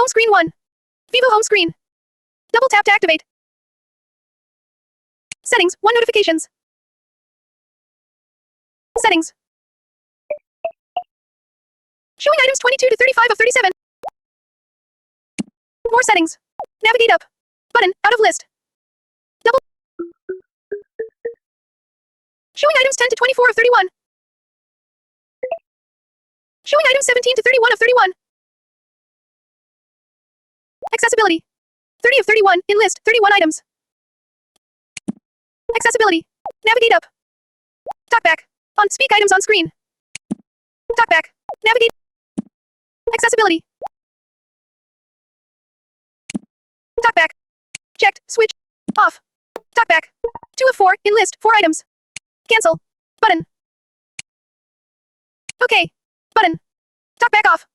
Home screen 1. Vivo home screen. Double tap to activate. Settings, 1 notifications. Settings. Showing items 22 to 35 of 37. More settings. Navigate up. Button, out of list. Double. Showing items 10 to 24 of 31. Showing items 17 to 31 of 31. Accessibility. 30 of 31, in list, 31 items. Accessibility. Navigate up. Talkback. On, speak items on screen. Talkback. Navigate. Accessibility. Talkback. Checked, switch. Off. Talkback. 2 of 4, in list, 4 items. Cancel. Button. Okay. Button. Talkback off.